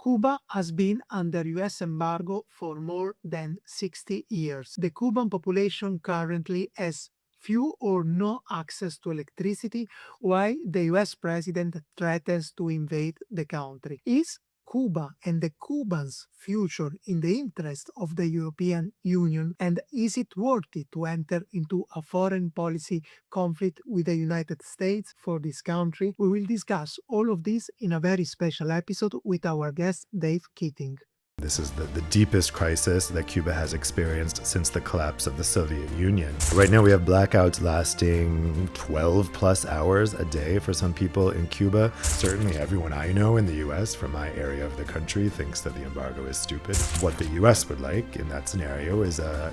Cuba has been under US embargo for more than 60 years. The Cuban population currently has few or no access to electricity, while the US president threatens to invade the country. Is Cuba and the Cubans' future in the interest of the European Union, and is it worth it to enter into a foreign policy conflict with the United States for this country? We will discuss all of this in a very special episode with our guest Dave Keating. This is the deepest crisis that Cuba has experienced since the collapse of the Soviet Union. Right now we have blackouts lasting 12 plus hours a day for some people in Cuba. Certainly everyone I know in the US from my area of the country thinks that the embargo is stupid. What the US would like in that scenario is a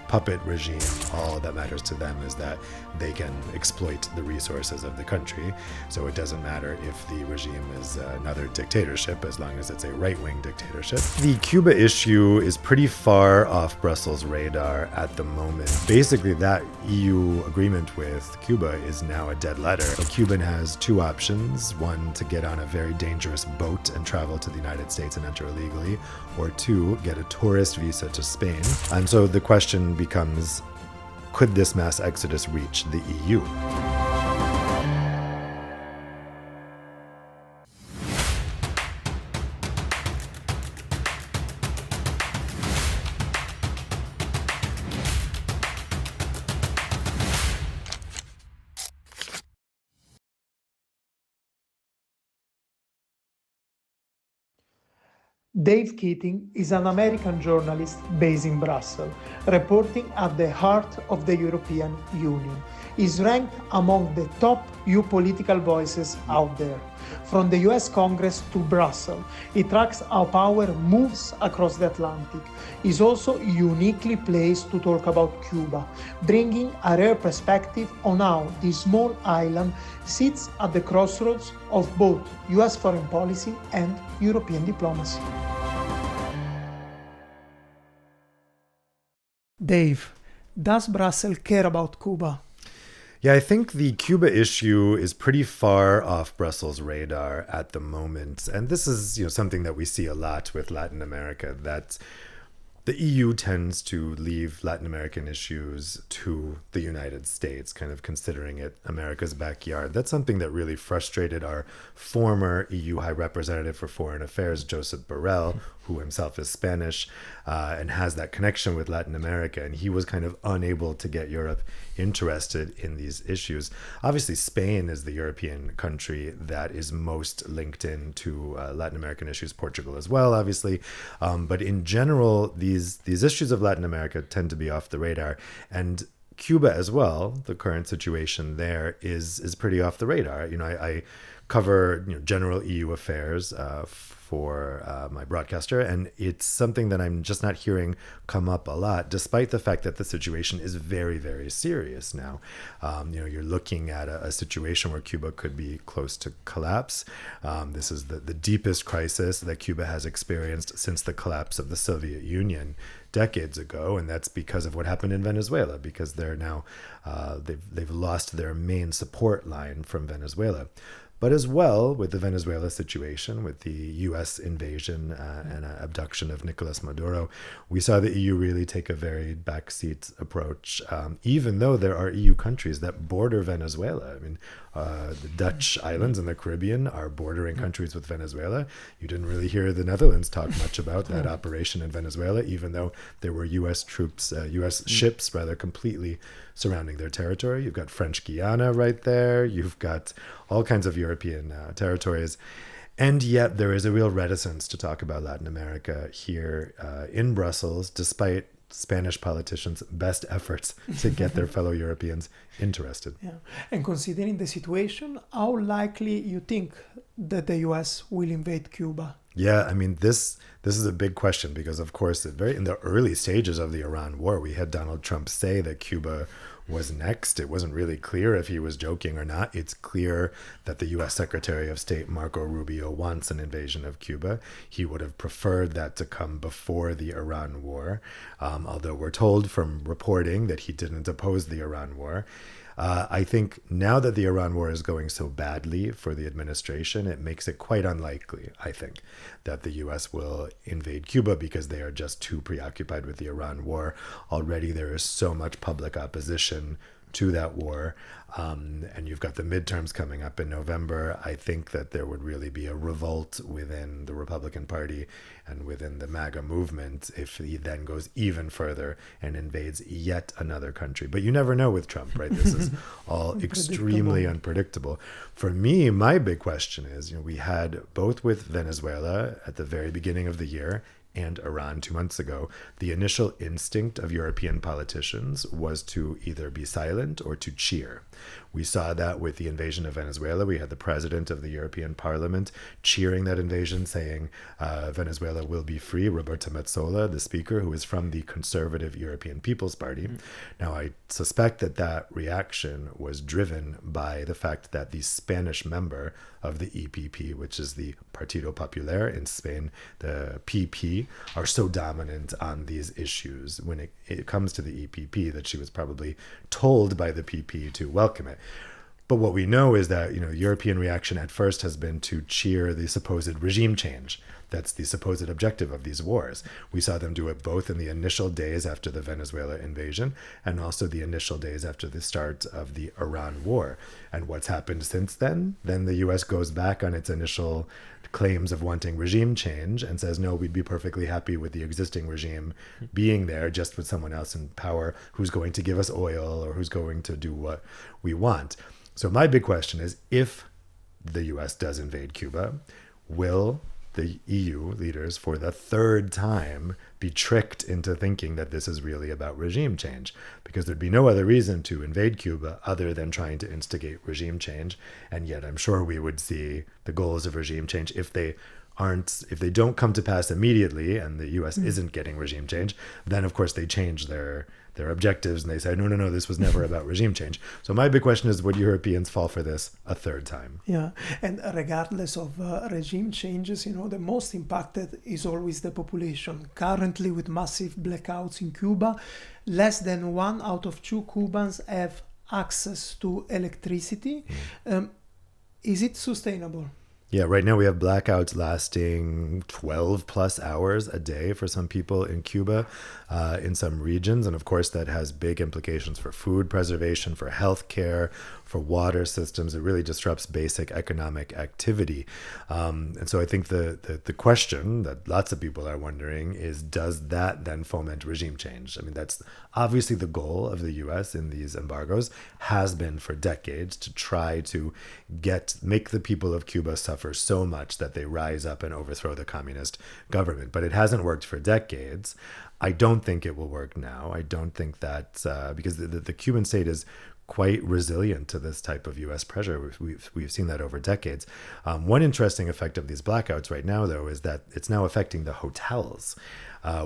puppet regime. All that matters to them is that they can exploit the resources of the country. So it doesn't matter if the regime is another dictatorship, as long as it's a right-wing dictatorship. The Cuba issue is pretty far off Brussels' radar at the moment. Basically, that EU agreement with Cuba is now a dead letter. So Cuban has two options: one, to get on a very dangerous boat and travel to the United States and enter illegally, or two, get a tourist visa to Spain. And so the question becomes, could this mass exodus reach the EU? Dave Keating is an American journalist based in Brussels, reporting at the heart of the European Union. He's ranked among the top EU political voices out there. From the US Congress to Brussels, he tracks how power moves across the Atlantic. He's also uniquely placed to talk about Cuba, bringing a rare perspective on how this small island sits at the crossroads of both US foreign policy and European diplomacy. Dave, does Brussels care about Cuba? Yeah, I think the Cuba issue is pretty far off Brussels' radar at the moment. And this is, something that we see a lot with Latin America, that the EU tends to leave Latin American issues to the United States, kind of considering it America's backyard. That's something that really frustrated our former EU High Representative for Foreign Affairs, Josep Borrell, who himself is Spanish and has that connection with Latin America. And he was kind of unable to get Europe interested in these issues. Obviously, Spain is the European country that is most linked into Latin American issues, Portugal as well, obviously. But in general, these issues of Latin America tend to be off the radar. And Cuba as well, the current situation there is pretty off the radar. I cover general EU affairs for my broadcaster, and it's something that I'm just not hearing come up a lot, despite the fact that the situation is very, very serious now. You're looking at a situation where Cuba could be close to collapse. This is the deepest crisis that Cuba has experienced since the collapse of the Soviet Union decades ago, and that's because of what happened in Venezuela, because they're now they've lost their main support line from Venezuela. But as well, with the Venezuela situation, with the U.S. invasion and abduction of Nicolas Maduro, we saw the EU really take a very backseat approach, even though there are EU countries that border Venezuela. I mean, the Dutch islands in the Caribbean are bordering countries with Venezuela. You didn't really hear the Netherlands talk much about that operation in Venezuela, even though there were U.S. troops, U.S. ships rather, completely surrounding their territory. You've got French Guiana right there. You've got all kinds of European territories. And yet there is a real reticence to talk about Latin America here in Brussels, despite Spanish politicians' best efforts to get their fellow Europeans interested. Yeah. And considering the situation, how likely you think that the US will invade Cuba? Yeah, I mean, this is a big question because, of course, in the early stages of the Iran war, we had Donald Trump say that Cuba was next. It wasn't really clear if he was joking or not. It's clear that the U.S. Secretary of State Marco Rubio wants an invasion of Cuba. He would have preferred that to come before the Iran war, although we're told from reporting that he didn't oppose the Iran war. I think now that the Iran war is going so badly for the administration, it makes it quite unlikely, I think, that the U.S. will invade Cuba because they are just too preoccupied with the Iran war. Already there is so much public opposition to that war. And you've got the midterms coming up in November. I think that there would really be a revolt within the Republican Party and within the MAGA movement if he then goes even further and invades yet another country. But you never know with Trump, right? This is all extremely unpredictable. For me, my big question is, we had both with Venezuela at the very beginning of the year and Iran 2 months ago, the initial instinct of European politicians was to either be silent or to cheer. We saw that with the invasion of Venezuela. We had the president of the European Parliament cheering that invasion, saying Venezuela will be free. Roberta Metsola, the speaker, who is from the conservative European People's Party. Now, I suspect that that reaction was driven by the fact that the Spanish member of the EPP, which is the Partido Popular in Spain, the PP, are so dominant on these issues when it comes to the EPP that she was probably told by the PP to welcome it. But what we know is that, European reaction at first has been to cheer the supposed regime change. That's the supposed objective of these wars. We saw them do it both in the initial days after the Venezuela invasion and also the initial days after the start of the Iran war. And what's happened since then? Then the US goes back on its initial claims of wanting regime change and says, no, we'd be perfectly happy with the existing regime being there, just with someone else in power who's going to give us oil or who's going to do what we want. So my big question is, if the US does invade Cuba, will the EU leaders for the third time be tricked into thinking that this is really about regime change? Because there'd be no other reason to invade Cuba other than trying to instigate regime change. And yet I'm sure we would see the goals of regime change if they don't come to pass immediately and the US isn't getting regime change, then of course they change their objectives and they say, no, this was never about regime change. So my big question is, would Europeans fall for this a third time? Yeah, and regardless of regime changes, the most impacted is always the population. Currently, with massive blackouts in Cuba, less than 1 out of 2 Cubans have access to electricity. Is it sustainable? Yeah, right now we have blackouts lasting 12 plus hours a day for some people in Cuba, in some regions. And of course, that has big implications for food preservation, for healthcare, for water systems. It really disrupts basic economic activity. And so I think the question that lots of people are wondering is, does that then foment regime change? I mean, that's obviously the goal of the US in these embargoes, has been for decades, to try to make the people of Cuba suffer so much that they rise up and overthrow the communist government. But it hasn't worked for decades. I don't think it will work now. I don't think that because the Cuban state is quite resilient to this type of U.S. pressure. We've seen that over decades. One interesting effect of these blackouts right now, though, is that it's now affecting the hotels,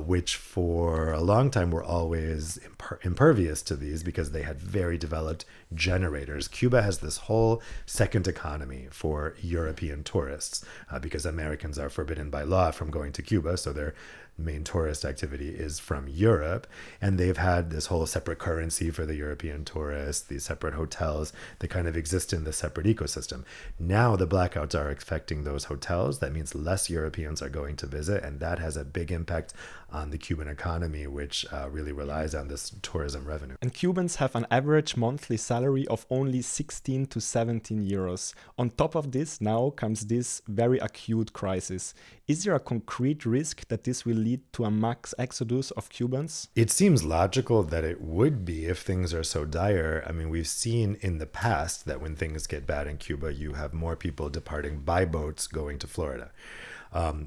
which for a long time were always impervious to these because they had very developed generators. Cuba has this whole second economy for European tourists because Americans are forbidden by law from going to Cuba, so their main tourist activity is from Europe, and they've had this whole separate currency for the European tourists, these separate hotels. They kind of exist in this separate ecosystem. Now the blackouts are affecting those hotels. That means less Europeans are going to visit, and that has a big impact on the Cuban economy, which really relies on this tourism revenue. And Cubans have an average monthly salary of only 16 to 17 euros. On top of this, now comes this very acute crisis. Is there a concrete risk that this will lead to a mass exodus of Cubans? It seems logical that it would be if things are so dire. I mean, we've seen in the past that when things get bad in Cuba, you have more people departing by boats going to Florida.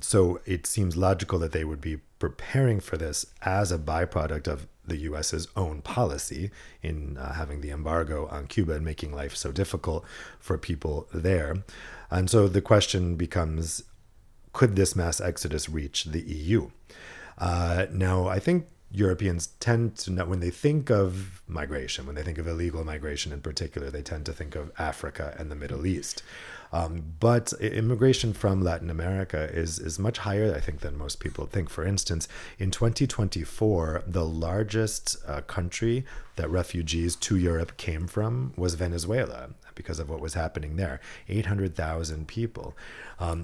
So it seems logical that they would be preparing for this as a byproduct of the US's own policy in having the embargo on Cuba and making life so difficult for people there. And so the question becomes, could this mass exodus reach the EU? Now, I think Europeans tend to know, when they think of migration, when they think of illegal migration in particular, they tend to think of Africa and the Middle East. But immigration from Latin America is much higher, I think, than most people think. For instance, in 2024, the largest country that refugees to Europe came from was Venezuela, because of what was happening there. 800,000 people.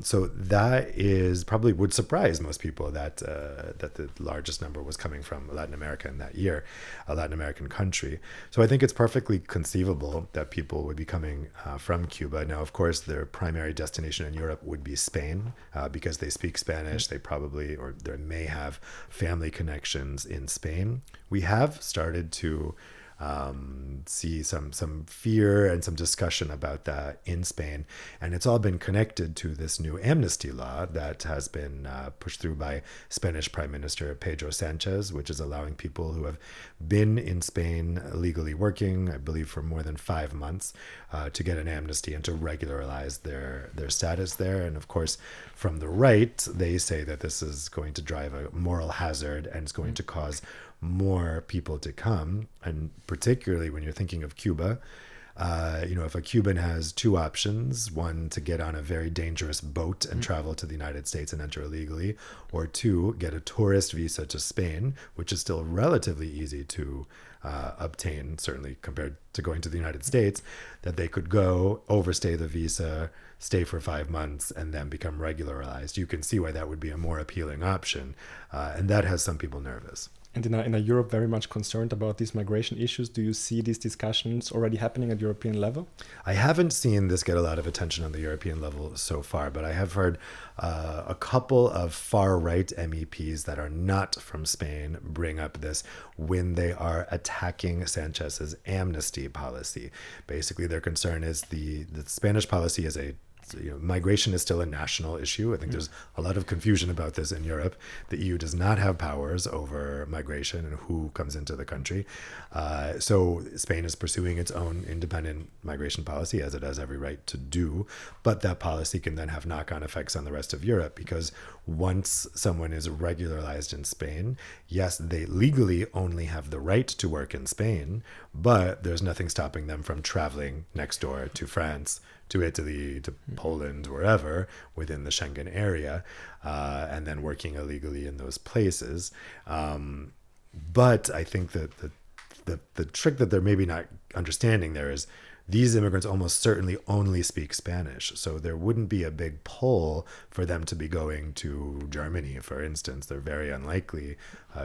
So that is probably would surprise most people that the largest number was coming from Latin America in that year, a Latin American country. So I think it's perfectly conceivable that people would be coming from Cuba. Now, of course, their primary destination in Europe would be Spain, because they speak Spanish. They probably, or they may have family connections in Spain. We have started to see some fear and some discussion about that in Spain. And it's all been connected to this new amnesty law that has been pushed through by Spanish Prime Minister Pedro Sanchez, which is allowing people who have been in Spain legally working, I believe for more than 5 months, to get an amnesty and to regularize their status there. And of course, from the right, they say that this is going to drive a moral hazard and it's going to cause more people to come. And particularly when you're thinking of Cuba, if a Cuban has two options, one, to get on a very dangerous boat and travel to the United States and enter illegally, or two, get a tourist visa to Spain, which is still relatively easy to obtain, certainly compared to going to the United States, that they could go, overstay the visa, stay for 5 months, and then become regularized. You can see why that would be a more appealing option. And that has some people nervous. And in a Europe very much concerned about these migration issues, do you see these discussions already happening at European level? I haven't seen this get a lot of attention on the European level so far, but I have heard a couple of far-right MEPs that are not from Spain bring up this when they are attacking Sanchez's amnesty policy. Basically, their concern is the Spanish policy is migration is still a national issue. I think there's a lot of confusion about this in Europe. The EU does not have powers over migration and who comes into the country. So Spain is pursuing its own independent migration policy, as it has every right to do. But that policy can then have knock-on effects on the rest of Europe, because once someone is regularized in Spain, yes, they legally only have the right to work in Spain, but there's nothing stopping them from traveling next door to France, to Italy, to Poland, wherever within the Schengen area, and then working illegally in those places. But I think that the trick that they're maybe not understanding there is these immigrants almost certainly only speak Spanish. So there wouldn't be a big pull for them to be going to Germany, for instance. They're very unlikely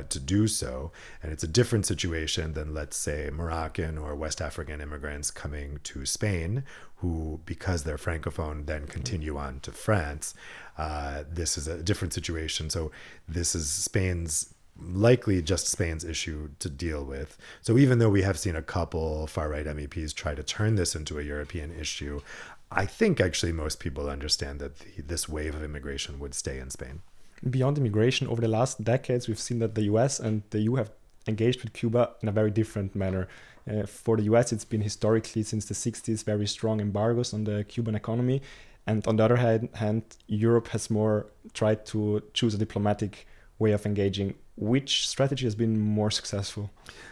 to do so. And it's a different situation than, let's say, Moroccan or West African immigrants coming to Spain, who, because they're Francophone, then continue on to France. This is a different situation. So this is likely just Spain's issue to deal with. So even though we have seen a couple far-right MEPs try to turn this into a European issue, I think actually most people understand that this wave of immigration would stay in Spain. Beyond immigration, over the last decades, we've seen that the US and the EU have engaged with Cuba in a very different manner. For the US, it's been historically, since the 60s, very strong embargoes on the Cuban economy. And on the other hand, Europe has more tried to choose a diplomatic way of engaging. Which strategy has been more successful?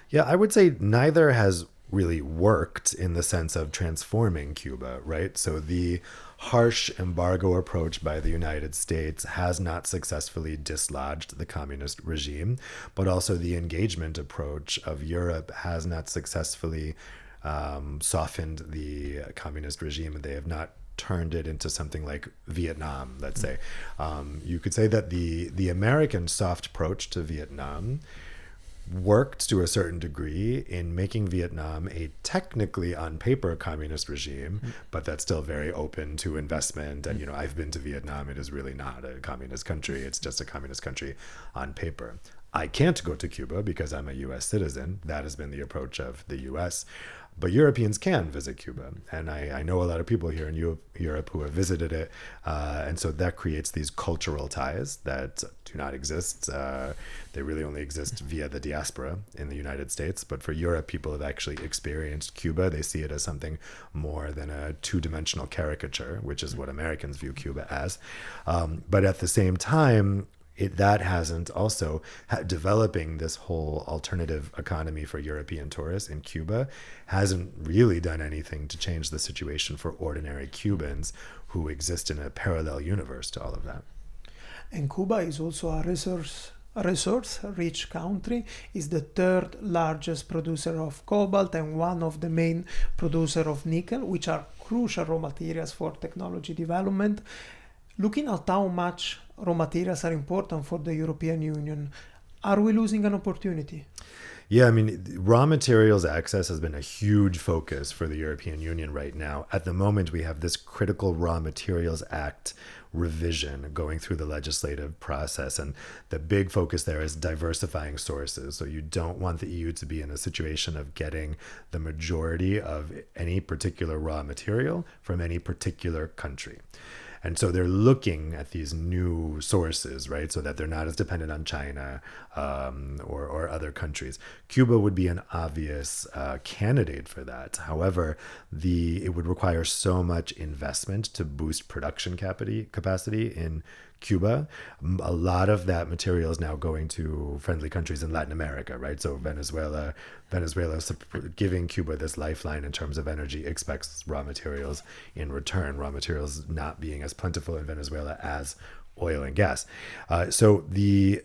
Yeah, I would say neither has really worked in the sense of transforming Cuba, right? So the harsh embargo approach by the United States has not successfully dislodged the communist regime, but also the engagement approach of Europe has not successfully softened the communist regime. They have not turned it into something like Vietnam, let's say. You could say that the American soft approach to Vietnam worked to a certain degree in making Vietnam a technically on paper communist regime, but that's still very open to investment. And, I've been to Vietnam. It is really not a communist country. It's just a communist country on paper. I can't go to Cuba because I'm a U.S. citizen. That has been the approach of the U.S., but Europeans can visit Cuba. And I know a lot of people here in Europe who have visited it. And so that creates these cultural ties that do not exist. They really only exist via the diaspora in the United States. But for Europe, people have actually experienced Cuba. They see it as something more than a two-dimensional caricature, which is what Americans view Cuba as. But at the same time, that hasn't also developing this whole alternative economy for European tourists in Cuba hasn't really done anything to change the situation for ordinary Cubans who exist in a parallel universe to all of that. And Cuba is also a resource-rich country, is the third largest producer of cobalt and one of the main producer of nickel, which are crucial raw materials for technology development. Looking at how much raw materials are important for the European Union, are we losing an opportunity? Yeah, I mean, raw materials access has been a huge focus for the European Union right now. At the moment, we have this critical Raw Materials Act revision going through the legislative process. And the big focus there is diversifying sources. So you don't want the EU to be in a situation of getting the majority of any particular raw material from any particular country. And so they're looking at these new sources, right, so that they're not as dependent on China or other countries. Cuba would be an obvious candidate for that. However, it would require so much investment to boost production capacity in Cuba. A lot of that material is now going to friendly countries in Latin America, right? So Venezuela giving Cuba this lifeline in terms of energy expects raw materials in return, raw materials not being as plentiful in Venezuela as oil and gas. So the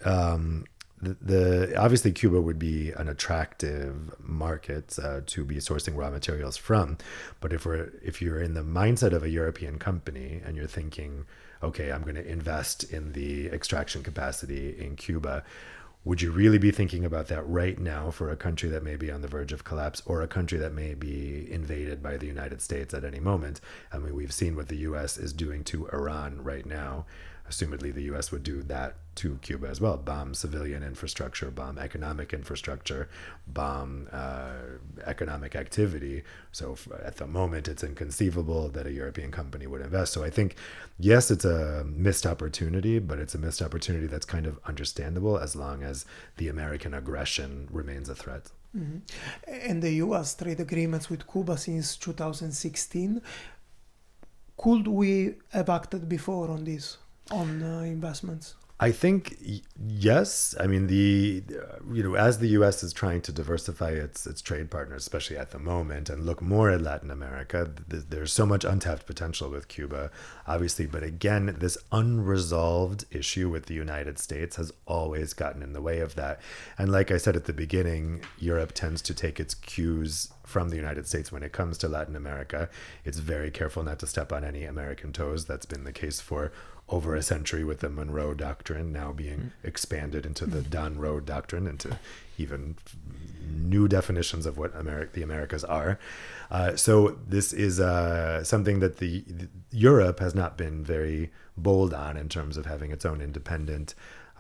obviously Cuba would be an attractive market to be sourcing raw materials from. But if you're in the mindset of a European company and you're thinking, okay, I'm going to invest in the extraction capacity in Cuba, would you really be thinking about that right now for a country that may be on the verge of collapse or a country that may be invaded by the United States at any moment? I mean, we've seen what the U.S. is doing to Iran right now. Assumedly, the U.S. would do that to Cuba as well. Bomb civilian infrastructure, bomb economic infrastructure, bomb economic activity. So at the moment, it's inconceivable that a European company would invest. So I think, yes, it's a missed opportunity, but it's a missed opportunity that's kind of understandable as long as the American aggression remains a threat. Mm-hmm. And the U.S. trade agreements with Cuba since 2016. Could we have acted before on this? On investments? I think yes. I mean, as the U.S. is trying to diversify its trade partners, especially at the moment, and look more at Latin America, there's so much untapped potential with Cuba, obviously. But again, this unresolved issue with the United States has always gotten in the way of that. And like I said at the beginning, Europe tends to take its cues from the United States when it comes to Latin America. It's very careful not to step on any American toes. That's been the case for over a century, with the Monroe Doctrine now being expanded into the Monroe Doctrine, into even new definitions of what the Americas are. So this is something that the Europe has not been very bold on in terms of having its own independent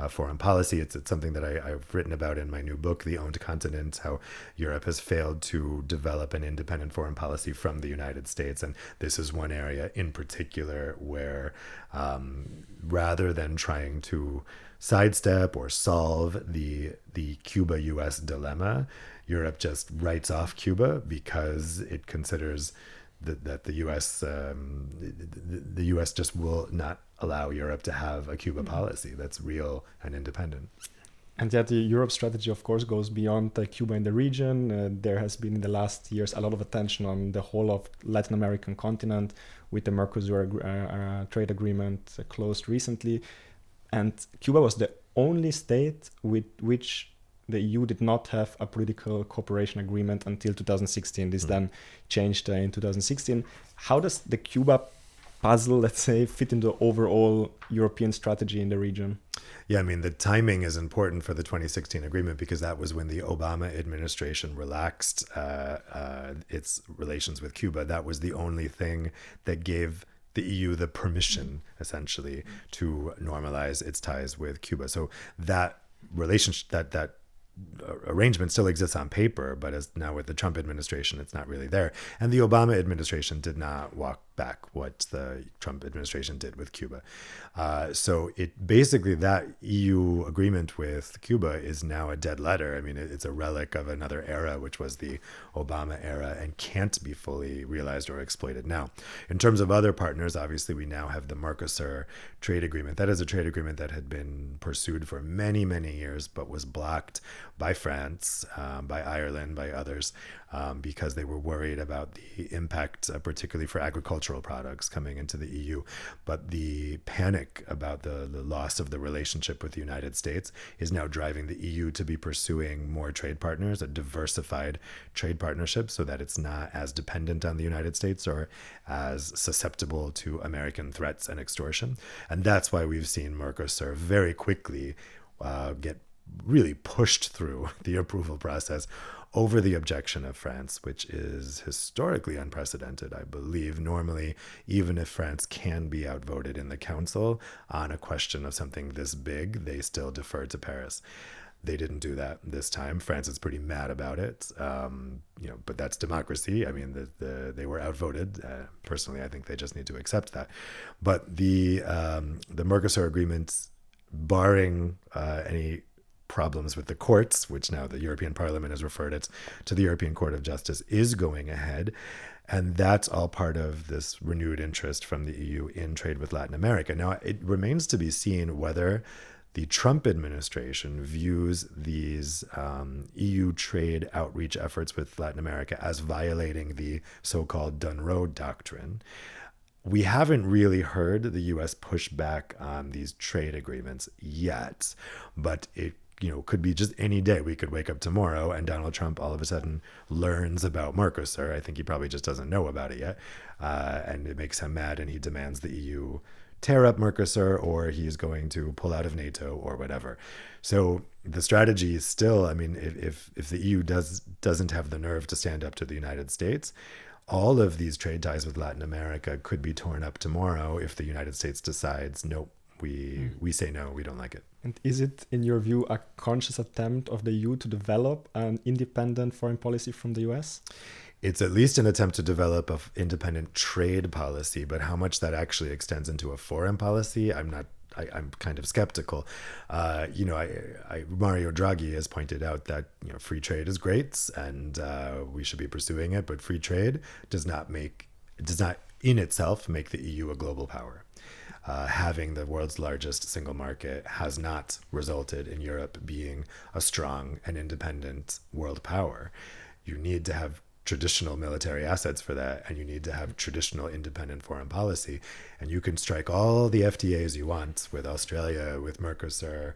foreign policy. It's something that I've written about in my new book, The Owned Continent, how Europe has failed to develop an independent foreign policy from the United States. And this is one area in particular where rather than trying to sidestep or solve the Cuba-US dilemma, Europe just writes off Cuba because it considers that the U.S. just will not allow Europe to have a Cuba policy that's real and independent. And yet the Europe strategy, of course, goes beyond Cuba in the region. There has been in the last years a lot of attention on the whole of Latin American continent with the Mercosur trade agreement closed recently. And Cuba was the only state with which the EU did not have a political cooperation agreement until 2016. This then changed in 2016. How does the Cuba puzzle, let's say, fit into the overall European strategy in the region? Yeah, I mean, the timing is important for the 2016 agreement because that was when the Obama administration relaxed its relations with Cuba. That was the only thing that gave the EU the permission, essentially, to normalize its ties with Cuba. So that relationship, that arrangement still exists on paper, but as now with the Trump administration, it's not really there. And the Obama administration did not walk back what the Trump administration did with Cuba. So it basically, that EU agreement with Cuba is now a dead letter. I mean, it's a relic of another era, which was the Obama era, and can't be fully realized or exploited now. In terms of other partners, obviously, we now have the Mercosur trade agreement. That is a trade agreement that had been pursued for many, many years, but was blocked by France, by Ireland, by others, because they were worried about the impact, particularly for agriculture agricultural products coming into the EU. But the panic about the loss of the relationship with the United States is now driving the EU to be pursuing more trade partners, a diversified trade partnership, so that it's not as dependent on the United States or as susceptible to American threats and extortion. And that's why we've seen Mercosur very quickly get really pushed through the approval process over the objection of France, which is historically unprecedented, I believe. Normally, even if France can be outvoted in the Council on a question of something this big, they still defer to Paris. They didn't do that this time. France is pretty mad about it, but that's democracy. I mean, they were outvoted. Personally, I think they just need to accept that. But the Mercosur agreement, barring any problems with the courts, which now the European Parliament has referred it to the European Court of Justice, is going ahead. And that's all part of this renewed interest from the EU in trade with Latin America. Now, it remains to be seen whether the Trump administration views these EU trade outreach efforts with Latin America as violating the so-called Done Road doctrine. We haven't really heard the U.S. push back on these trade agreements yet, but it could be just any day. We could wake up tomorrow and Donald Trump all of a sudden learns about Mercosur. I think he probably just doesn't know about it yet. And it makes him mad and he demands the EU tear up Mercosur, or he's going to pull out of NATO or whatever. So the strategy is still, I mean, if the EU doesn't have the nerve to stand up to the United States, all of these trade ties with Latin America could be torn up tomorrow if the United States decides, nope, we say no, we don't like it. And is it, in your view, a conscious attempt of the EU to develop an independent foreign policy from the US? It's at least an attempt to develop an independent trade policy, but how much that actually extends into a foreign policy, I'm kind of skeptical. Mario Draghi has pointed out that free trade is great and we should be pursuing it, but free trade does not in itself make the EU a global power. Having the world's largest single market has not resulted in Europe being a strong and independent world power. You need to have traditional military assets for that, and you need to have traditional independent foreign policy. And you can strike all the FTAs you want with Australia, with Mercosur,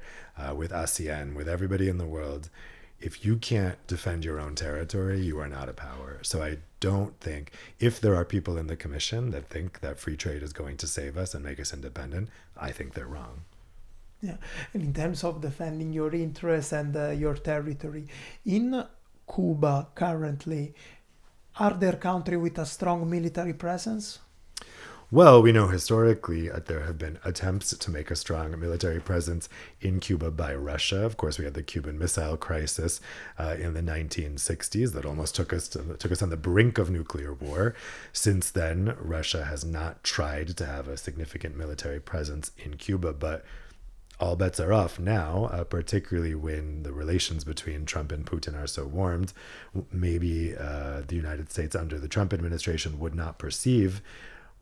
with ASEAN, with everybody in the world. If you can't defend your own territory, you are not a power. So I don't think, if there are people in the Commission that think that free trade is going to save us and make us independent, I think they're wrong. Yeah, and in terms of defending your interests and your territory, in Cuba currently, are there countries with a strong military presence? Well, we know historically there have been attempts to make a strong military presence in Cuba by Russia. Of course, we had the Cuban Missile Crisis in the 1960s that almost took us on the brink of nuclear war. Since then, Russia has not tried to have a significant military presence in Cuba, but all bets are off now, particularly when the relations between Trump and Putin are so warmed. Maybe the United States under the Trump administration would not perceive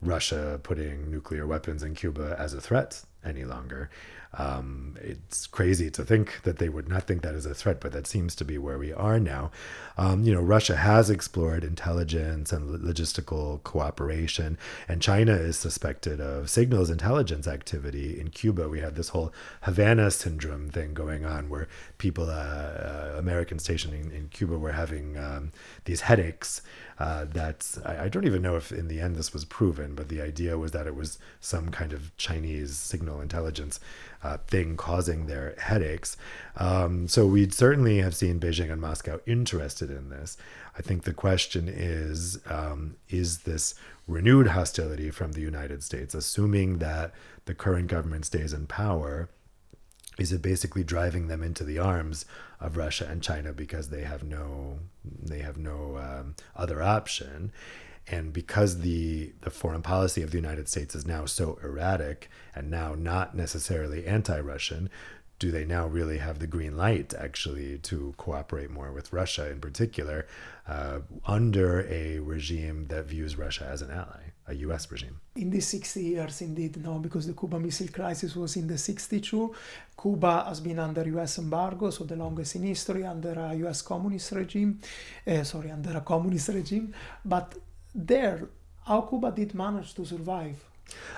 Russia putting nuclear weapons in Cuba as a threat any longer. It's crazy to think that they would not think that is a threat, but that seems to be where we are now. Russia has explored intelligence and logistical cooperation, and China is suspected of signals intelligence activity in Cuba. We had this whole Havana syndrome thing going on where people, American stationed in Cuba, were having these headaches that I don't even know if in the end this was proven, but the idea was that it was some kind of Chinese signal intelligence thing causing their headaches. So we certainly have seen Beijing and Moscow interested in this. I think the question is this renewed hostility from the United States, assuming that the current government stays in power, is it basically driving them into the arms of Russia and China because they have no other option? And because the foreign policy of the United States is now so erratic and now not necessarily anti-Russian, do they now really have the green light actually to cooperate more with Russia in particular under a regime that views Russia as an ally, a US regime? In these 60 years, indeed, no, because the Cuban Missile Crisis was in the 62. Cuba has been under US embargo, so the longest in history, under a US communist regime, under a communist regime. But there, how Cuba did manage to survive.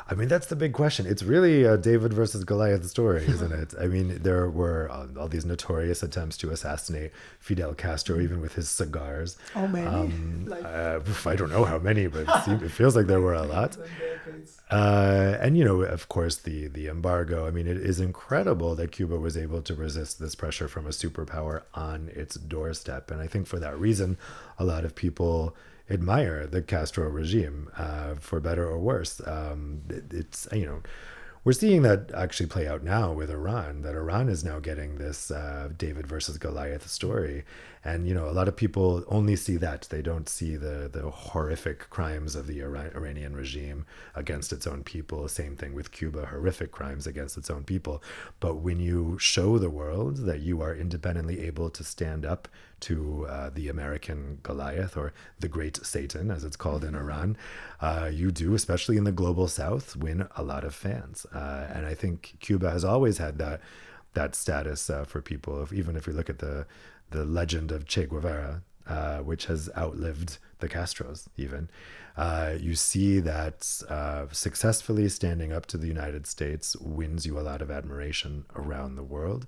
I mean, that's the big question. It's really a David versus Goliath story, isn't it? I mean, there were all these notorious attempts to assassinate Fidel Castro, even with his cigars. How many? I don't know how many, but it feels like there were a lot. And, of course, the embargo. I mean, it is incredible that Cuba was able to resist this pressure from a superpower on its doorstep. And I think for that reason, a lot of people admire the Castro regime, for better or worse. It's, we're seeing that actually play out now with Iran, that Iran is now getting this David versus Goliath story. And, a lot of people only see that. They don't see the horrific crimes of the Iranian regime against its own people. Same thing with Cuba, horrific crimes against its own people. But when you show the world that you are independently able to stand up to the American Goliath, or the Great Satan, as it's called in Iran, you do, especially in the global South, win a lot of fans. And I think Cuba has always had that status for people. Even if you look at the legend of Che Guevara, which has outlived the Castros even, you see that successfully standing up to the United States wins you a lot of admiration around the world.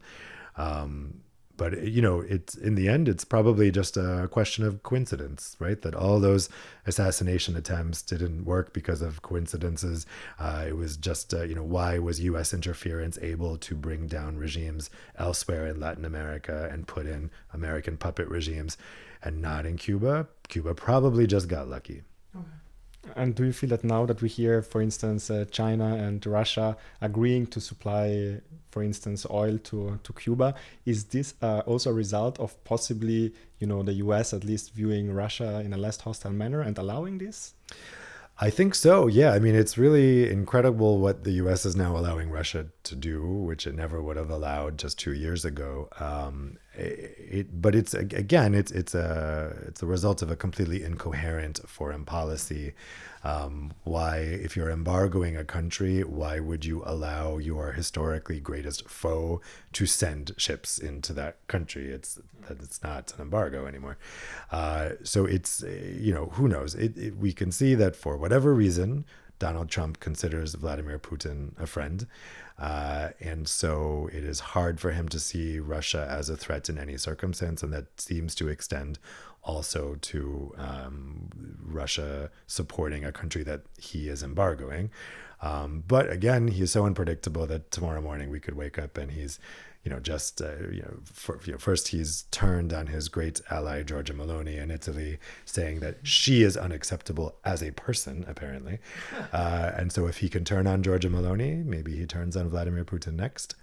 But, it's in the end, it's probably just a question of coincidence, right? That all those assassination attempts didn't work because of coincidences. It was just, why was U.S. interference able to bring down regimes elsewhere in Latin America and put in American puppet regimes and not in Cuba? Cuba probably just got lucky. Okay. And do you feel that now that we hear, for instance, China and Russia agreeing to supply, for instance, oil to Cuba, is this also a result of possibly, the US at least viewing Russia in a less hostile manner and allowing this? I think so, yeah. I mean, it's really incredible what the U.S. is now allowing Russia to do, which it never would have allowed just 2 years ago. But it's a result of a completely incoherent foreign policy. Why, if you're embargoing a country, why would you allow your historically greatest foe to send ships into that country? It's not an embargo anymore. So it's, who knows? We can see that for whatever reason, Donald Trump considers Vladimir Putin a friend. And so it is hard for him to see Russia as a threat in any circumstance. And that seems to extend also to Russia supporting a country that he is embargoing. But again, he's so unpredictable that tomorrow morning we could wake up and he's, first he's turned on his great ally Giorgia Meloni in Italy, saying that she is unacceptable as a person, apparently. And so if he can turn on Giorgia Meloni, maybe he turns on Vladimir Putin next.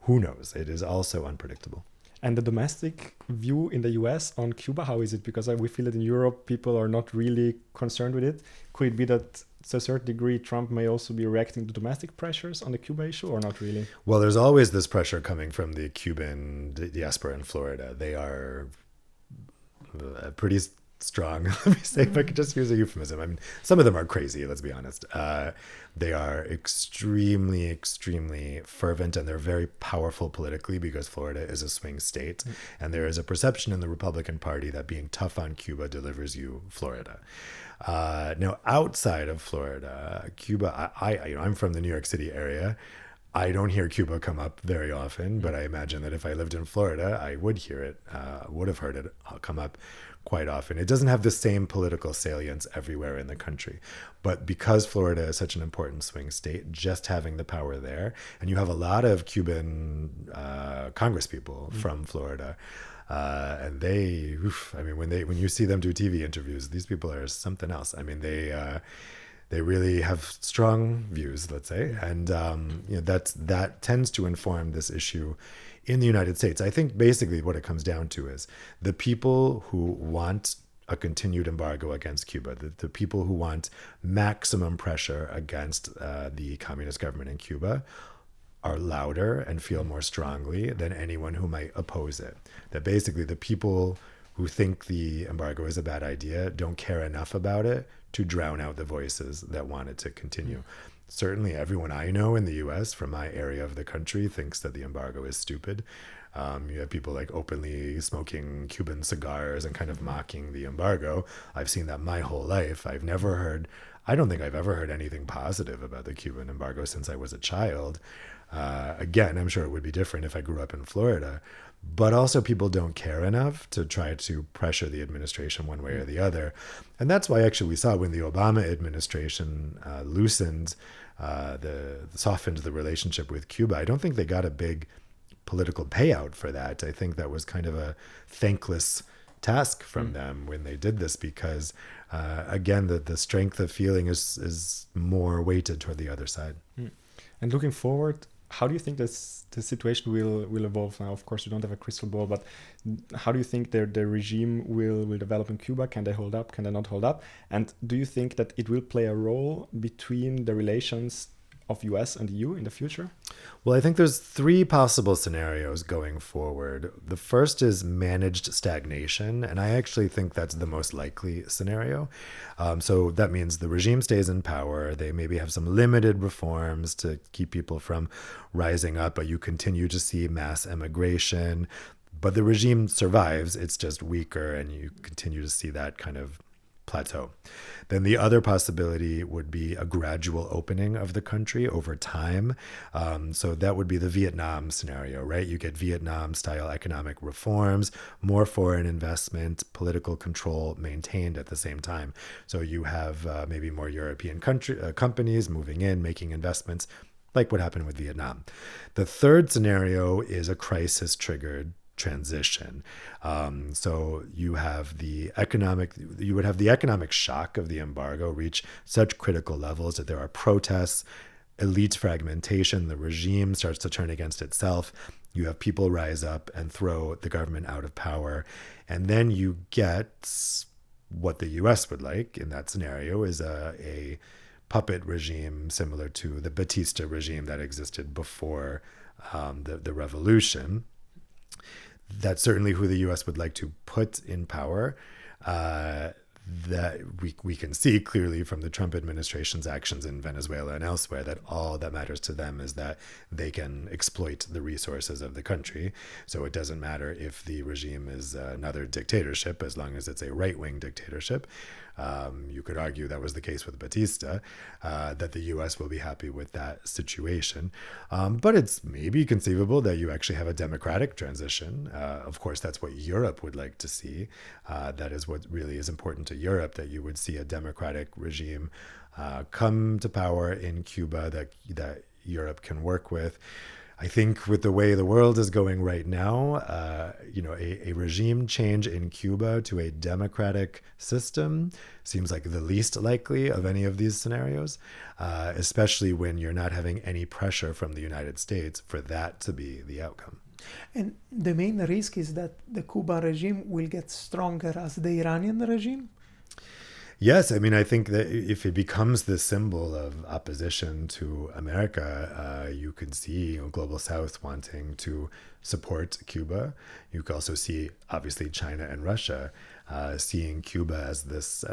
Who knows? It is also unpredictable. And the domestic view in the US on Cuba, how is it? Because we feel that in Europe, people are not really concerned with it. Could it be that to a certain degree, Trump may also be reacting to domestic pressures on the Cuba issue, or not really? Well, there's always this pressure coming from the Cuban diaspora in Florida. They are pretty strong, let me say, if I could just use a euphemism. I mean, some of them are crazy, let's be honest. They are extremely, extremely fervent, and they're very powerful politically because Florida is a swing state. And there is a perception in the Republican Party that being tough on Cuba delivers you Florida. Now, outside of Florida, Cuba, I'm from the New York City area. I don't hear Cuba come up very often, but I imagine that if I lived in Florida, I would hear it, would have heard it come up quite often. It doesn't have the same political salience everywhere in the country. But because Florida is such an important swing state, just having the power there, and you have a lot of Cuban Congress people from Florida, and they, when you see them do TV interviews, these people are something else. I mean, they really have strong views, let's say, and that tends to inform this issue in the United States. I think basically what it comes down to is the people who want a continued embargo against Cuba, the people who want maximum pressure against the communist government in Cuba, are louder and feel more strongly than anyone who might oppose it. That basically the people who think the embargo is a bad idea don't care enough about it to drown out the voices that want it to continue. certainly everyone I know in the US from my area of the country thinks that the embargo is stupid. You have people like openly smoking Cuban cigars and kind of mocking the embargo. I've seen that my whole life. I don't think I've ever heard anything positive about the Cuban embargo since I was a child. Again, I'm sure it would be different if I grew up in Florida. But also people don't care enough to try to pressure the administration one way or the other. And that's why actually we saw when the Obama administration softened the relationship with Cuba, I don't think they got a big political payout for that. I think that was kind of a thankless task from them when they did this because, again, the strength of feeling is more weighted toward the other side. And looking forward, how do you think the situation will evolve now? Of course, you don't have a crystal ball, but how do you think their regime will develop in Cuba? Can they hold up? Can they not hold up? And do you think that it will play a role between the relations of US and EU in the future? Well, I think there's three possible scenarios going forward. The first is managed stagnation, and I actually think that's the most likely scenario. So that means the regime stays in power. They maybe have some limited reforms to keep people from rising up, but you continue to see mass emigration. But the regime survives. It's just weaker, and you continue to see that kind of plateau. Then the other possibility would be a gradual opening of the country over time. So that would be the Vietnam scenario, right? You get Vietnam-style economic reforms, more foreign investment, political control maintained at the same time. So you have maybe more European companies moving in, making investments, like what happened with Vietnam. The third scenario is a crisis-triggered transition. So you would have the economic shock of the embargo reach such critical levels that there are protests, elite fragmentation, the regime starts to turn against itself. You have people rise up and throw the government out of power. And then you get what the US would like in that scenario is a puppet regime similar to the Batista regime that existed before the revolution. That's certainly who the U.S. would like to put in power. That we can see clearly from the Trump administration's actions in Venezuela and elsewhere that all that matters to them is that they can exploit the resources of the country. So it doesn't matter if the regime is another dictatorship, as long as it's a right-wing dictatorship. You could argue that was the case with Batista, that the U.S. will be happy with that situation. But it's maybe conceivable that you actually have a democratic transition. Of course, that's what Europe would like to see. That is what really is important to Europe, that you would see a democratic regime come to power in Cuba that Europe can work with. I think with the way the world is going right now, a regime change in Cuba to a democratic system seems like the least likely of any of these scenarios, especially when you're not having any pressure from the United States for that to be the outcome. And the main risk is that the Cuban regime will get stronger as the Iranian regime? Yes, I mean, I think that if it becomes the symbol of opposition to America, you can see Global South wanting to support Cuba. You can also see, obviously, China and Russia seeing Cuba as this,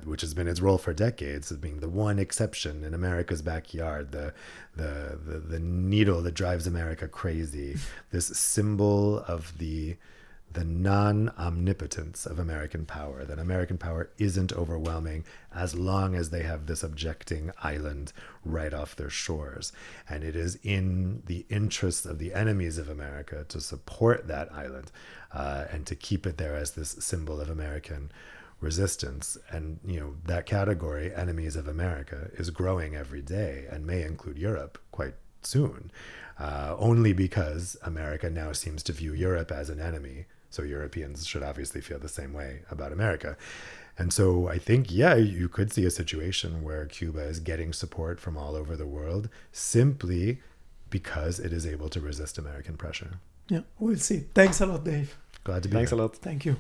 which has been its role for decades, as being the one exception in America's backyard, the needle that drives America crazy, this symbol of the non-omnipotence of American power, that American power isn't overwhelming as long as they have this objecting island right off their shores. And it is in the interests of the enemies of America to support that island and to keep it there as this symbol of American resistance. And, that category, enemies of America, is growing every day and may include Europe quite soon, only because America now seems to view Europe as an enemy. So Europeans should obviously feel the same way about America. And so I think, you could see a situation where Cuba is getting support from all over the world simply because it is able to resist American pressure. Yeah, we'll see. Thanks a lot, Dave. Glad to be Thanks here. a lot. Thank you.